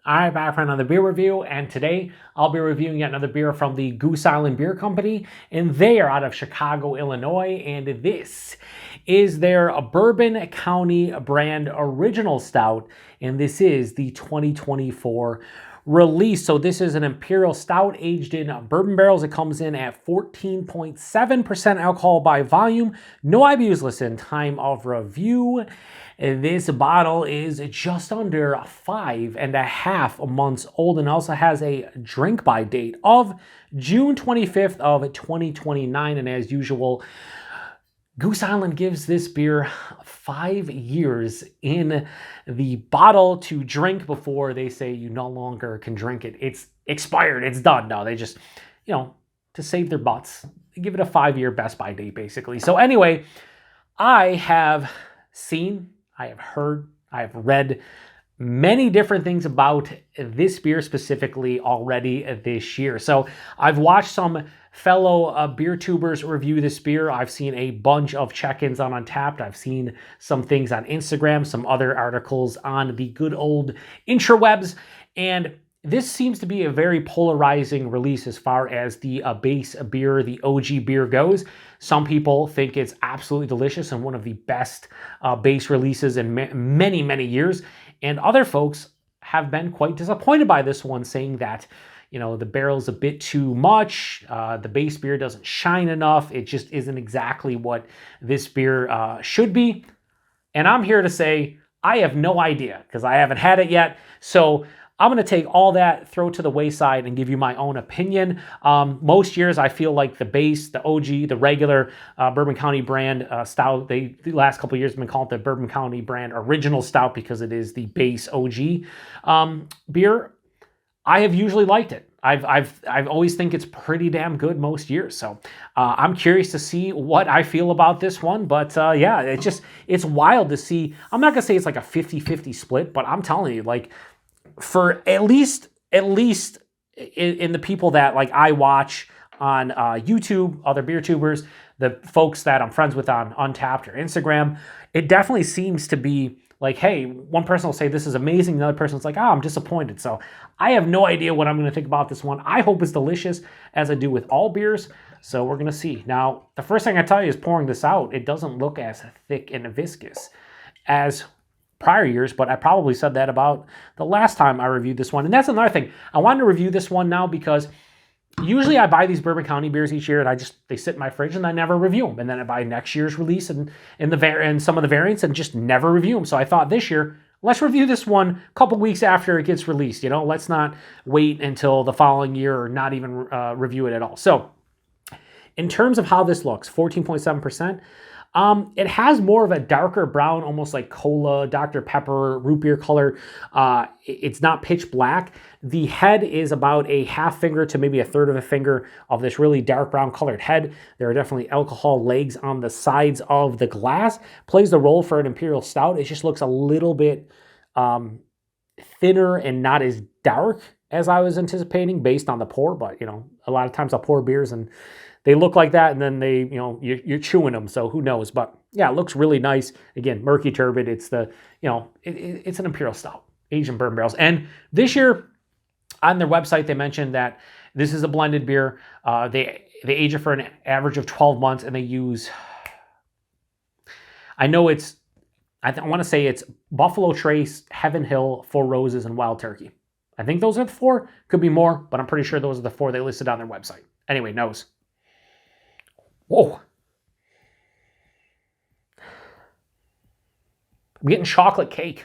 Alright, back for another beer review, and today I'll be reviewing yet another beer from the Goose Island Beer Company, and they are out of Chicago, Illinois, and this is their Bourbon County brand Original Stout, and this is the 2024 release. So this is an Imperial Stout aged in bourbon barrels. It comes in at 14.7% alcohol by volume. No IBUs listed. Time of review. This bottle is just under 5.5 months old and also has a drink by date of June 25th of 2029. And as usual, Goose Island gives this beer 5 years in the bottle to drink before they say you no longer can drink it. It's expired. It's done. No, they just, to save their butts, they give it a 5-year best by date, basically. So anyway, I have seen, I have heard, I have read many different things about this beer specifically already this year. So I've watched some fellow beer tubers review this beer. I've seen a bunch of check-ins on Untappd. I've seen some things on Instagram, some other articles on the good old intrawebs, and this seems to be a very polarizing release as far as the base beer, the OG beer goes. Some people think it's absolutely delicious and one of the best base releases in many, many years. And other folks have been quite disappointed by this one, saying that, the barrel's a bit too much, the base beer doesn't shine enough, it just isn't exactly what this beer should be. And I'm here to say, I have no idea, because I haven't had it yet. So I'm going to take all that, throw it to the wayside, and give you my own opinion. Most years, I feel like the base, the OG, the regular Bourbon County brand stout, the last couple of years have been called the Bourbon County brand Original Stout because it is the base OG beer. I have usually liked it. I've always think it's pretty damn good most years. So I'm curious to see what I feel about this one. But yeah, it's wild to see. I'm not gonna say it's like a 50-50 split, but I'm telling you, like, for at least in the people that like I watch on YouTube, other beer tubers, the folks that I'm friends with on Untappd or Instagram, it definitely seems to be like, hey, one person will say this is amazing, the other person's like, I'm disappointed. So I have no idea what I'm going to think about this one. I hope it's delicious, as I do with all beers. So we're going to see. Now, the first thing I tell you is pouring this out, it doesn't look as thick and viscous as prior years, but I probably said that about the last time I reviewed this one. And that's another thing. I wanted to review this one now because usually I buy these Bourbon County beers each year and they sit in my fridge and I never review them. And then I buy next year's release and some of the variants and just never review them. So I thought this year, let's review this one a couple weeks after it gets released. Let's not wait until the following year or not even review it at all. So in terms of how this looks, 14.7%. It has more of a darker brown, almost like cola, Dr. Pepper, root beer color. It's not pitch black. The head is about a half finger to maybe a third of a finger of this really dark brown colored head. There are definitely alcohol legs on the sides of the glass. Plays the role for an Imperial Stout. It just looks a little bit thinner and not as dark as I was anticipating based on the pour. But, a lot of times I'll pour beers and they look like that, and then they, you're chewing them, so who knows? But yeah, it looks really nice. Again, murky turbid. It's the, it's an Imperial Stout, aged in bourbon barrels. And this year, on their website, they mentioned that this is a blended beer. They age it for an average of 12 months, and they use, I want to say it's Buffalo Trace, Heaven Hill, Four Roses, and Wild Turkey. I think those are the 4. Could be more, but I'm pretty sure those are the 4 they listed on their website. Anyway, nose. Whoa. I'm getting chocolate cake.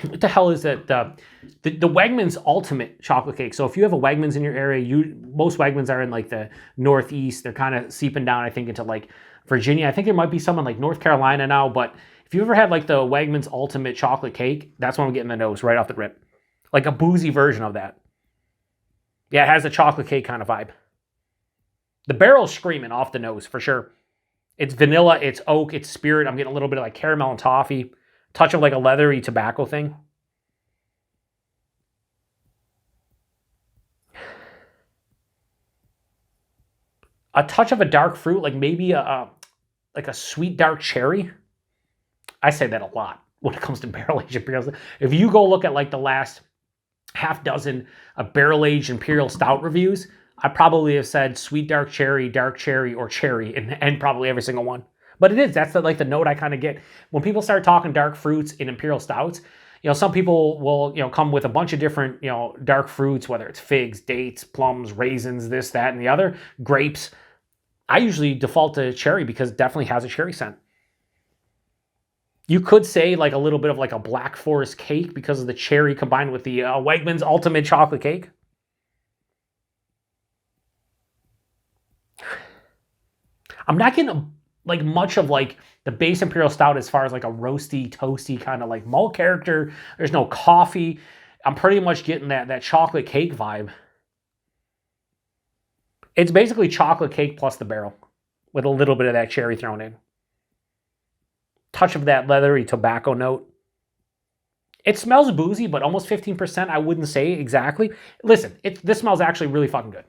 What the hell is that? The Wegmans Ultimate Chocolate Cake. So if you have a Wegmans in your area, most Wegmans are in like the Northeast. They're kind of seeping down, I think, into like Virginia. I think there might be some in like North Carolina now. But if you ever had like the Wegmans Ultimate Chocolate Cake, that's what I'm getting the nose right off the rip. Like a boozy version of that. Yeah, it has a chocolate cake kind of vibe. The barrel's screaming off the nose, for sure. It's vanilla, it's oak, it's spirit. I'm getting a little bit of like caramel and toffee. Touch of like a leathery tobacco thing. A touch of a dark fruit, like maybe a sweet dark cherry. I say that a lot when it comes to barrel-aged Imperial Stout. If you go look at like the last half dozen of barrel-aged Imperial Stout reviews, I probably have said sweet dark cherry, or cherry, and probably every single one. But it is, that's like the note I kind of get. When people start talking dark fruits in Imperial Stouts, some people will, come with a bunch of different, dark fruits, whether it's figs, dates, plums, raisins, this, that, and the other, grapes. I usually default to cherry because it definitely has a cherry scent. You could say like a little bit of like a Black Forest cake because of the cherry combined with the Wegmans Ultimate Chocolate Cake. I'm not getting like much of like the base Imperial Stout as far as like a roasty, toasty kind of like malt character. There's no coffee. I'm pretty much getting that chocolate cake vibe. It's basically chocolate cake plus the barrel with a little bit of that cherry thrown in. Touch of that leathery tobacco note. It smells boozy, but almost 15%, I wouldn't say exactly. Listen, this smells actually really fucking good.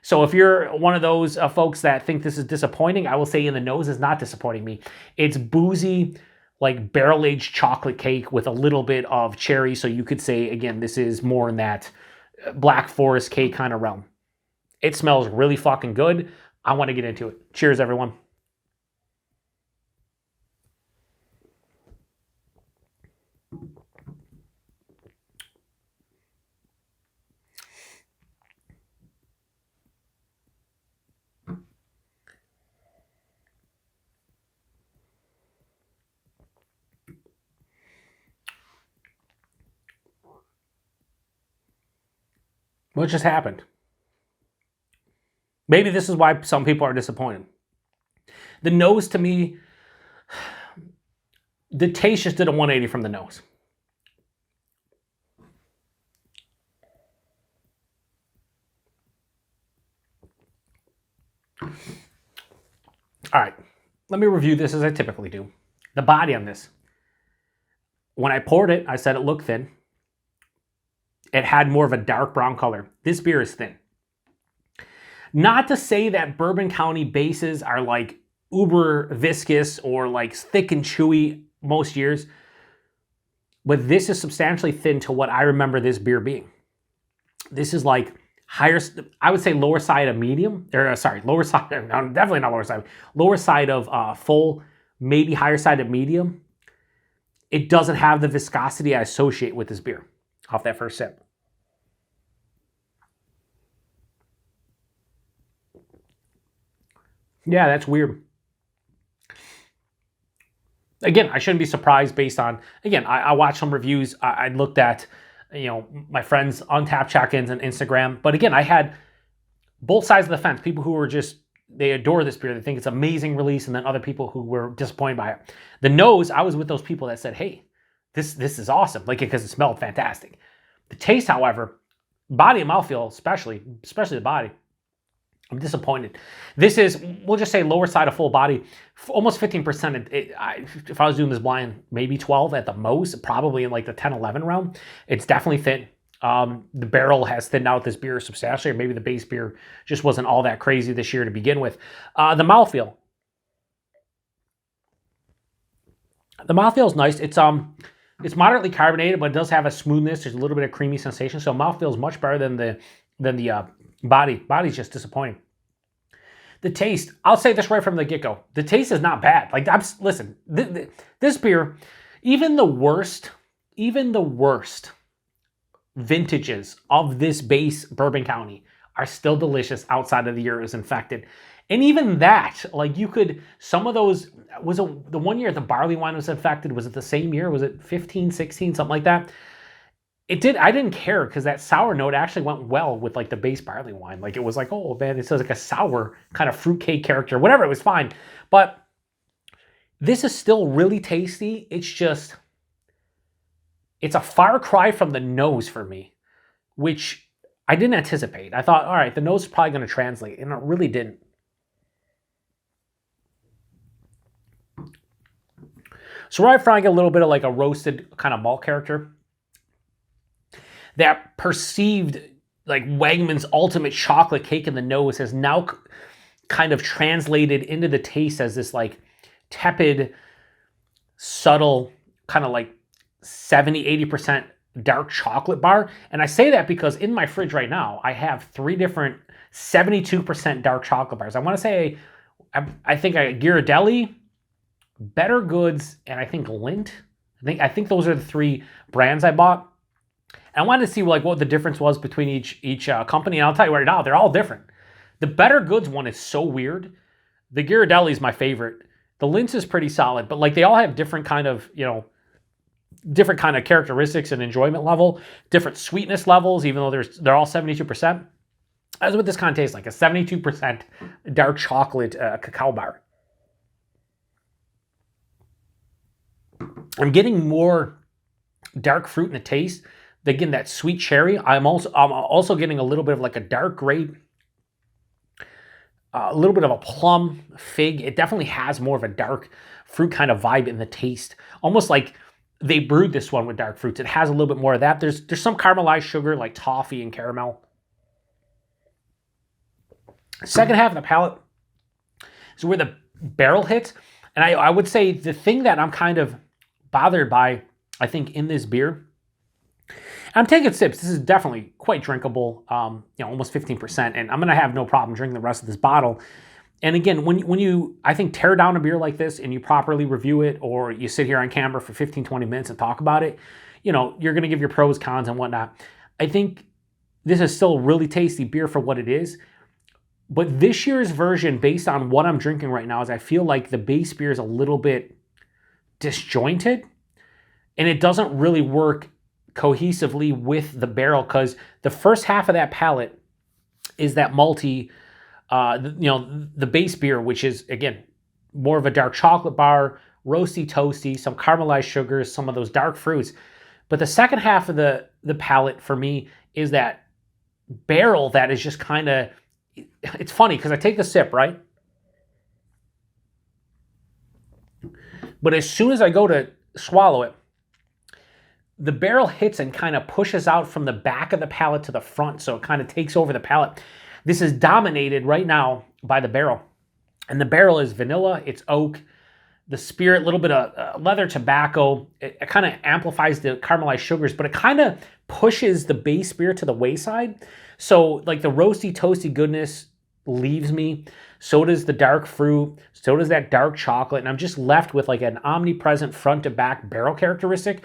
So if you're one of those folks that think this is disappointing, I will say in the nose is not disappointing me. It's boozy, like barrel-aged chocolate cake with a little bit of cherry. So you could say, again, this is more in that Black Forest cake kind of realm. It smells really fucking good. I want to get into it. Cheers, everyone. What just happened? Maybe this is why some people are disappointed. The nose, to me, the taste just did a 180 from the nose. All right, let me review this as I typically do. The body on this. When I poured it, I said it looked thin. It had more of a dark brown color. This beer is thin. Not to say that Bourbon County bases are like uber viscous or like thick and chewy most years, but this is substantially thin to what I remember this beer being. This is like higher, I would say lower side of medium, or lower side, no, definitely not lower side of full, maybe higher side of medium. It doesn't have the viscosity I associate with this beer off that first sip. Yeah, that's weird. Again, I shouldn't be surprised based on, again, I watched some reviews. I looked at, my friends' Untapped check-ins and Instagram. But again, I had both sides of the fence. People who were just, they adore this beer. They think it's an amazing release. And then other people who were disappointed by it. The nose, I was with those people that said, hey, this is awesome. Like, because it smelled fantastic. The taste, however, body and mouthfeel, especially the body, I'm disappointed. This is, we'll just say lower side of full body, almost 15%. If I was doing this blind, maybe 12 at the most, probably in like the 10, 11 realm. It's definitely thin. The barrel has thinned out this beer substantially, or maybe the base beer just wasn't all that crazy this year to begin with. The mouthfeel. The mouthfeel is nice. It's moderately carbonated, but it does have a smoothness. There's a little bit of creamy sensation. So mouthfeel is much better than the body. Body's just disappointing. The taste, I'll say this right from the get-go. The taste is not bad. Like, listen, this beer, even the worst vintages of this base Bourbon County are still delicious outside of the year it was infected. And even that, like you could, some of those, the 1 year the barley wine was infected, was it the same year? Was it 15, 16, something like that? I didn't care because that sour note actually went well with like the base barley wine. Like it was like, oh man, it says like a sour kind of fruitcake character, whatever, it was fine. But this is still really tasty. It's a far cry from the nose for me, which I didn't anticipate. I thought, all right, the nose is probably going to translate, and it really didn't. So right front, I get a little bit of like a roasted kind of malt character. That perceived like Wegmans ultimate chocolate cake in the nose has now kind of translated into the taste as this like tepid, subtle kind of like 70-80% dark chocolate bar. And I say that because in my fridge right now, I have 3 different 72% dark chocolate bars. I want to say, I think Ghirardelli, Better Goods, and I think Lindt. I think those are the 3 brands I bought. And I wanted to see like what the difference was between each company. And I'll tell you right now, they're all different. The Better Goods one is so weird. The Ghirardelli is my favorite. The Lindt is pretty solid, but like they all have different kind of, different kind of characteristics and enjoyment level, different sweetness levels, even though they're all 72%. That's what this kind of tastes like, a 72% dark chocolate cacao bar. I'm getting more dark fruit in the taste. Again, that sweet cherry. I'm also getting a little bit of like a dark grape, a little bit of a plum, fig. It definitely has more of a dark fruit kind of vibe in the taste. Almost like they brewed this one with dark fruits. It has a little bit more of that. There's some caramelized sugar like toffee and caramel. Second half of the palate is where the barrel hits. And I would say the thing that I'm kind of bothered by, I think, in this beer, I'm taking sips. This is definitely quite drinkable, almost 15%, and I'm going to have no problem drinking the rest of this bottle. And again, when you, I think, tear down a beer like this and you properly review it, or you sit here on camera for 15, 20 minutes and talk about it, you're going to give your pros, cons, and whatnot. I think this is still a really tasty beer for what it is. But this year's version, based on what I'm drinking right now, is I feel like the base beer is a little bit disjointed, and it doesn't really work cohesively with the barrel, because the first half of that palate is that malty, the base beer, which is, again, more of a dark chocolate bar, roasty, toasty, some caramelized sugars, some of those dark fruits. But the second half of the palate for me is that barrel that is just kind of, it's funny because I take the sip, right? But as soon as I go to swallow it, the barrel hits and kind of pushes out from the back of the palate to the front, so it kind of takes over the palate. This is dominated right now by the barrel. And the barrel is vanilla, it's oak, the spirit, a little bit of leather tobacco. It kind of amplifies the caramelized sugars, but it kind of pushes the base beer to the wayside. So like the roasty, toasty goodness leaves me. So does the dark fruit. So does that dark chocolate. And I'm just left with like an omnipresent front to back barrel characteristic,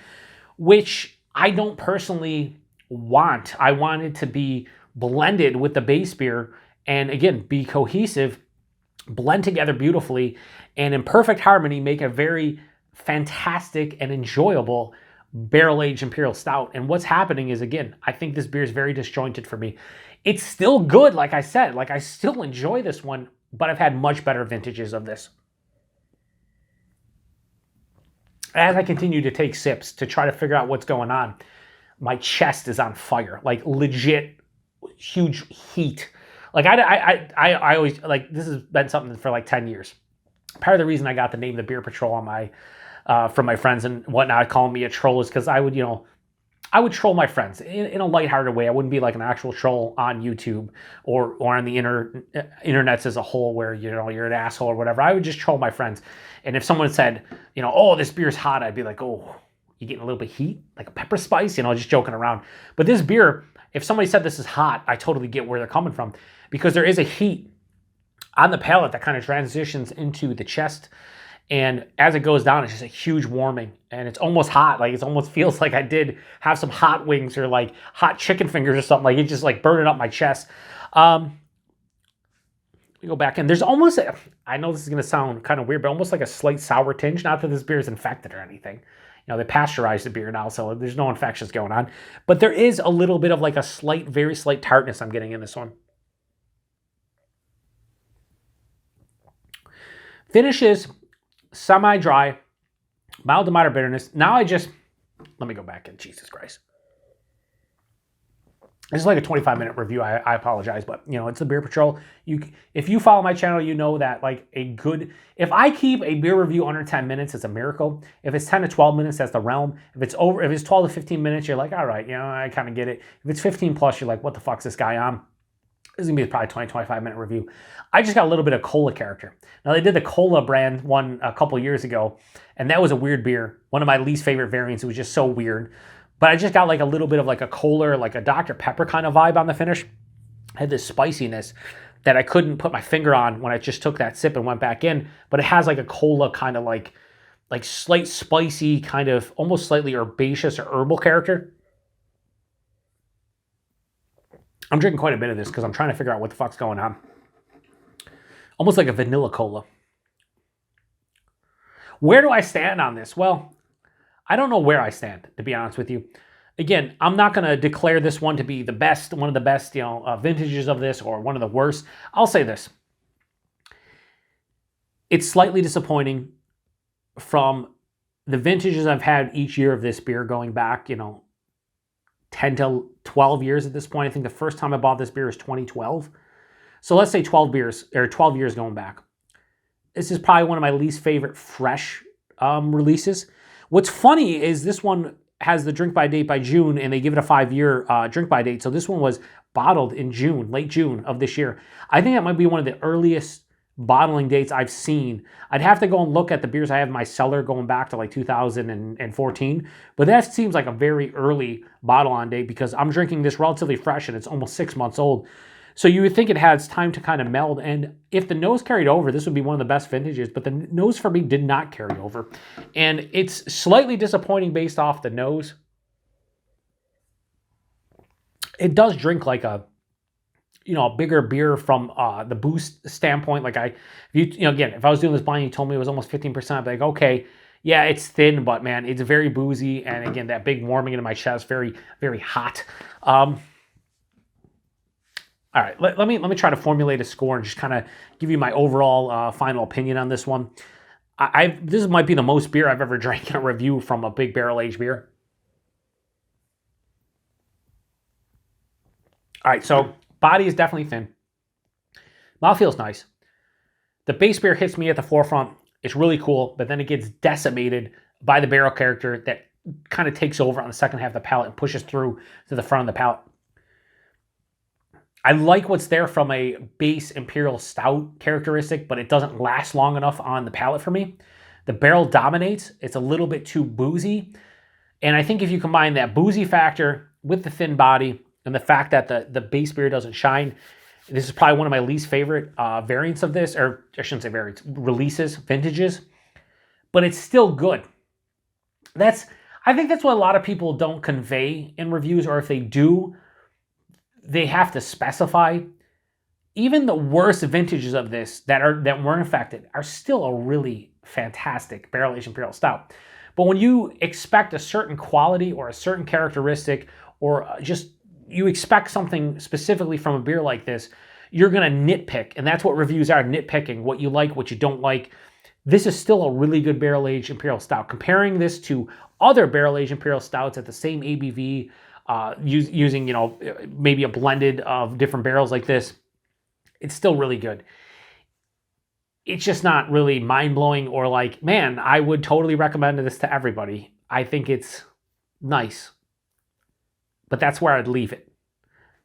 which I don't personally want. I want it to be blended with the base beer and, again, be cohesive, blend together beautifully, and in perfect harmony make a very fantastic and enjoyable barrel-aged Imperial Stout. And what's happening is, again, I think this beer is very disjointed for me. It's still good, like I said. Like, I still enjoy this one, but I've had much better vintages of this. As I continue to take sips to try to figure out what's going on, my chest is on fire, like legit huge heat. Like I always, like, this has been something for like 10 years. Part of the reason I got the name the Beer PaTroll on my, from my friends and whatnot, calling me a troll, is because I would troll my friends in a lighthearted way. I wouldn't be like an actual troll on YouTube or on the internets as a whole, where, you're an asshole or whatever. I would just troll my friends. And if someone said, oh, this beer's hot, I'd be like, oh, you getting a little bit of heat? Like a pepper spice? Just joking around. But this beer, if somebody said this is hot, I totally get where they're coming from, because there is a heat on the palate that kind of transitions into the chest. And as it goes down, it's just a huge warming, and it's almost hot. Like, it almost feels like I did have some hot wings or like hot chicken fingers or something. Like, it just like burning up my chest. We go back in. There's almost, I know this is going to sound kind of weird, but almost like a slight sour tinge. Not that this beer is infected or anything. They pasteurize the beer now, so there's no infections going on. But there is a little bit of like a slight, very slight tartness I'm getting in this one. Finishes semi-dry, mild to moderate bitterness. Now let me go back in. Jesus Christ. This is like a 25-minute review. I apologize, but it's the Beer PaTroll. If you follow my channel, you know that like if I keep a beer review under 10 minutes, it's a miracle. If it's 10 to 12 minutes, that's the realm. If it's 12 to 15 minutes, you're like, all right, I kind of get it. If it's 15 plus, you're like, what the fuck's this guy on? This is going to be probably 20, 25-minute review. I just got a little bit of cola character. Now, they did the cola brand one a couple years ago, and that was a weird beer. One of my least favorite variants. It was just so weird. But I just got like a little bit of like a cola, like a Dr. Pepper kind of vibe on the finish. Had this spiciness that I couldn't put my finger on when I just took that sip and went back in. But it has like a cola kind of like slight spicy, kind of almost slightly herbaceous or herbal character. I'm drinking quite a bit of this because I'm trying to figure out what the fuck's going on. Almost like a vanilla cola. Where do I stand on this? Well, I don't know where I stand, to be honest with you. Again, I'm not going to declare this one to be the best, one of the best, vintages of this, or one of the worst. I'll say this. It's slightly disappointing from the vintages I've had each year of this beer going back, 10 to 12 years at this point. I think the first time I bought this beer was 2012. So let's say 12 years going back. This is probably one of my least favorite fresh releases. What's funny is this one has the drink by date by June, and they give it a 5-year drink by date. So this one was bottled in June, late June of this year. I think that might be one of the earliest bottling dates I've seen. I'd have to go and look at the beers I have in my cellar going back to like 2014, but that seems like a very early bottle on date because I'm drinking this relatively fresh and it's almost 6 months old. So you would think it has time to kind of meld, and if the nose carried over, this would be one of the best vintages, but the nose for me did not carry over. And it's slightly disappointing based off the nose. It does drink like a bigger beer from the boost standpoint. Like again, if I was doing this blind, you told me it was almost 15%, I'd be like, okay, yeah, it's thin, but man, it's very boozy. And again, that big warming into my chest, very, very hot. All right, let me try to formulate a score and just kind of give you my overall final opinion on this one. This might be the most beer I've ever drank in a review from a big barrel-aged beer. All right, so body is definitely thin. Mouthfeel's nice. The base beer hits me at the forefront. It's really cool, but then it gets decimated by the barrel character that kind of takes over on the second half of the palate and pushes through to the front of the palate. I like what's there from a base Imperial Stout characteristic, but it doesn't last long enough on the palate for me. The barrel dominates. It's a little bit too boozy. And I think if you combine that boozy factor with the thin body and the fact that the base beer doesn't shine, this is probably one of my least favorite variants of this, or I shouldn't say variants, releases, vintages, but it's still good. I think that's what a lot of people don't convey in reviews, or if they do, they have to specify. Even the worst vintages of this that weren't affected are still a really fantastic barrel-aged Imperial Stout. But when you expect a certain quality or a certain characteristic, or just you expect something specifically from a beer like this, you're going to nitpick. And that's what reviews are, nitpicking. What you like, what you don't like. This is still a really good barrel-aged Imperial Stout. Comparing this to other barrel-aged Imperial Stouts at the same ABV, using maybe a blended of different barrels like this, it's still really good. It's just not really mind-blowing or like, man, I would totally recommend this to everybody. I think it's nice, but that's where I'd leave it.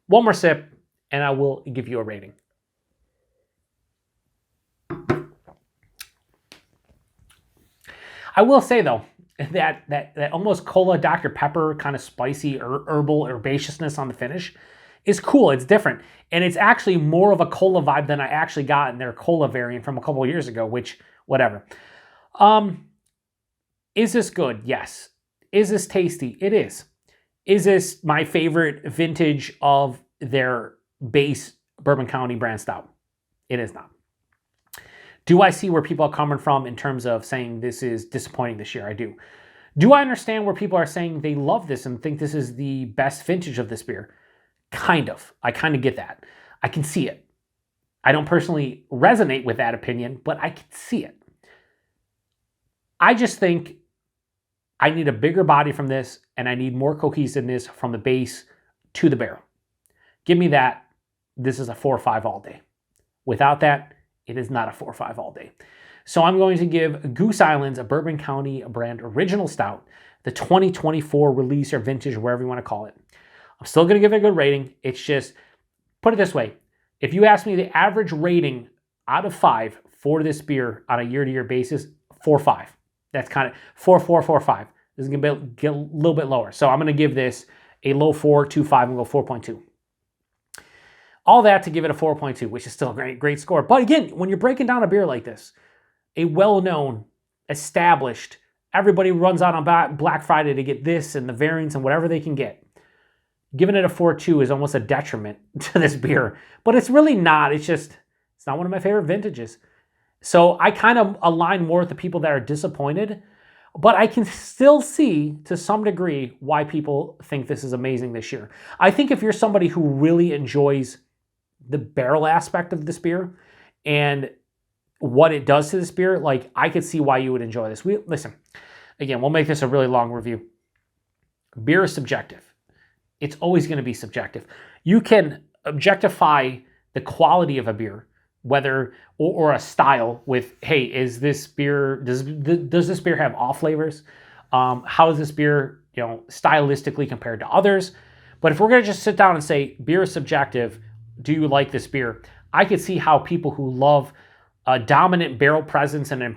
One more sip and I will give you a rating. I will say though, that almost cola Dr. Pepper kind of spicy herbal herbaceousness on the finish is cool. It's different. And it's actually more of a cola vibe than I actually got in their cola variant from a couple of years ago, which, whatever. Is this good? Yes. Is this tasty? It is. Is this my favorite vintage of their base Bourbon County brand stout? It is not. Do I see where people are coming from in terms of saying this is disappointing this year? I do. Do I understand where people are saying they love this and think this is the best vintage of this beer? Kind of. I kind of get that. I can see it. I don't personally resonate with that opinion, but I can see it. I just think I need a bigger body from this, and I need more cohesiveness from the base to the barrel. Give me that. This is a 4 or 5 all day. Without that, it is not a 4 or 5 all day. So I'm going to give Goose Island's a Bourbon County brand Original Stout, the 2024 release or vintage, wherever you want to call it. I'm still going to give it a good rating. It's just, put it this way, If you ask me the average rating out of 5 for this beer on a year-to-year basis, 4.5. That's kind of 4.4, 4.5. This is going to get a little bit lower. So I'm going to give this a low 4.25 and go 4.2. All that to give it a 4.2, which is still a great score. But again, when you're breaking down a beer like this, a well-known, established, everybody runs out on Black Friday to get this and the variants and whatever they can get. Giving it a 4.2 is almost a detriment to this beer. But it's really not. It's not one of my favorite vintages. So I kind of align more with the people that are disappointed. But I can still see, to some degree, why people think this is amazing this year. I think if you're somebody who really enjoys the barrel aspect of this beer and what it does to this beer, like, I could see why you would enjoy this. Listen, again, we'll make this a really long review. Beer is subjective. It's always going to be subjective. You can objectify the quality of a beer, whether or a style with, hey, is this beer, does this beer have off flavors? How is this beer, stylistically compared to others? But if we're going to just sit down and say beer is subjective, do you like this beer? I could see how people who love a dominant barrel presence and a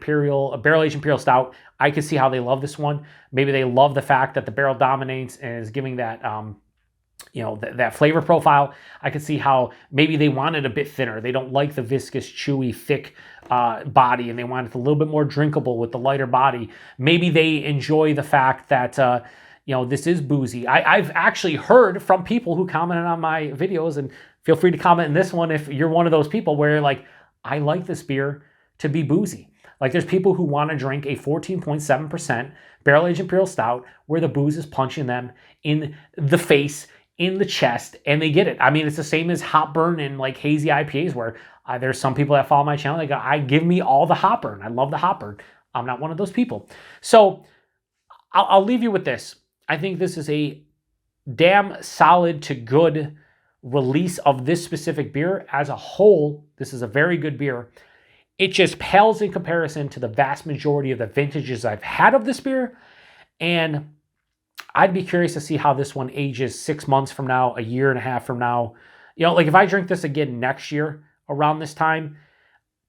barrel-aged Imperial Stout, I could see how they love this one. Maybe they love the fact that the barrel dominates and is giving that, that flavor profile. I could see how maybe they want it a bit thinner. They don't like the viscous, chewy, thick body, and they want it a little bit more drinkable with the lighter body. Maybe they enjoy the fact that, this is boozy. I've actually heard from people who commented on my videos, and feel free to comment in this one if you're one of those people where you're like, I like this beer to be boozy. Like, there's people who want to drink a 14.7% barrel-aged Imperial Stout where the booze is punching them in the face, in the chest, and they get it. I mean, it's the same as hop burn and like hazy IPAs where there's some people that follow my channel, they go, give me all the hop burn. I love the hop burn. I'm not one of those people. So I'll leave you with this. I think this is a damn solid to good release of this specific beer. As a whole, this is a very good beer. It just pales in comparison to the vast majority of the vintages I've had of this beer. And I'd be curious to see how this one ages 6 months from now, a year and a half from now. Like if I drink this again next year around this time,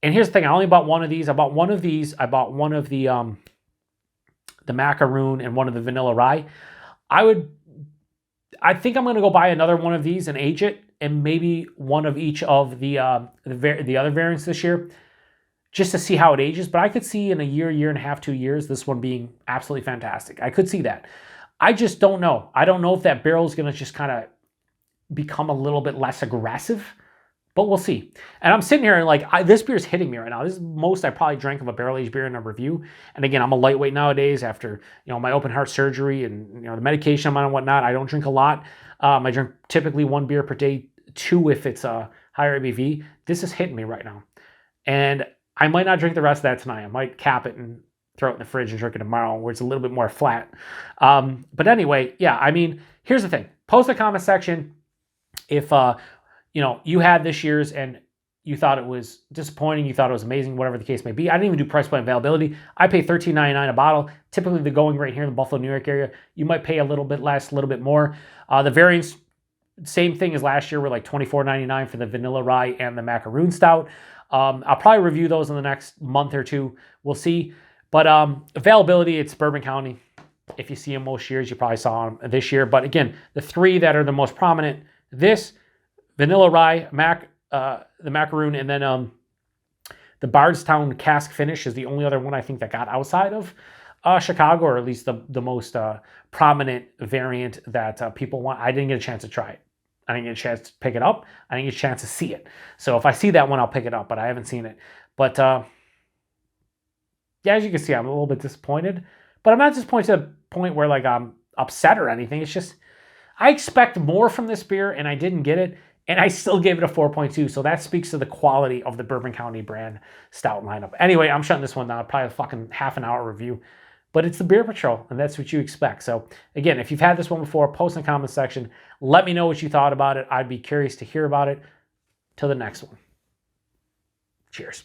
and here's the thing, I only bought one of these. I bought one of these. I bought one of the macaroon and one of the vanilla rye. I think I'm going to go buy another one of these and age it, and maybe one of each of the other variants this year, just to see how it ages. But I could see in a year and a half, 2 years, this one being absolutely fantastic. I could see that. I just don't know. I don't know if that barrel is going to just kind of become a little bit less aggressive, but we'll see. And I'm sitting here and like, this beer is hitting me right now. This is the most I probably drank of a barrel-aged beer in a review. And again, I'm a lightweight nowadays after, my open heart surgery and, the medication I'm on and whatnot. I don't drink a lot. I drink typically 1 beer per day, 2 if it's a higher ABV. This is hitting me right now. And I might not drink the rest of that tonight. I might cap it and throw it in the fridge and drink it tomorrow where it's a little bit more flat. But anyway, yeah, I mean, here's the thing. Post in the comment section if, you had this year's and you thought it was disappointing, you thought it was amazing, whatever the case may be. I didn't even do price point availability. I pay $13.99 a bottle. Typically the going rate here in the Buffalo, New York area, you might pay a little bit less, a little bit more. The variants, same thing as last year, were like $24.99 for the vanilla rye and the macaroon stout. I'll probably review those in the next month or two. We'll see. But availability, it's Bourbon County. If you see them most years, you probably saw them this year. But again, the 3 that are the most prominent, this, vanilla rye, the macaroon, and then the Bardstown cask finish is the only other one I think that got outside of Chicago, or at least the most prominent variant that people want. I didn't get a chance to try it. I didn't get a chance to pick it up. I didn't get a chance to see it. So if I see that one, I'll pick it up, but I haven't seen it. But yeah, as you can see, I'm a little bit disappointed. But I'm not disappointed to the point where like I'm upset or anything. It's just I expect more from this beer, and I didn't get it. And I still gave it a 4.2. So that speaks to the quality of the Bourbon County brand stout lineup. Anyway, I'm shutting this one down. Probably a fucking half an hour review. But it's the Beer Patrol, and that's what you expect. So again, if you've had this one before, post in the comment section. Let me know what you thought about it. I'd be curious to hear about it. Till the next one. Cheers.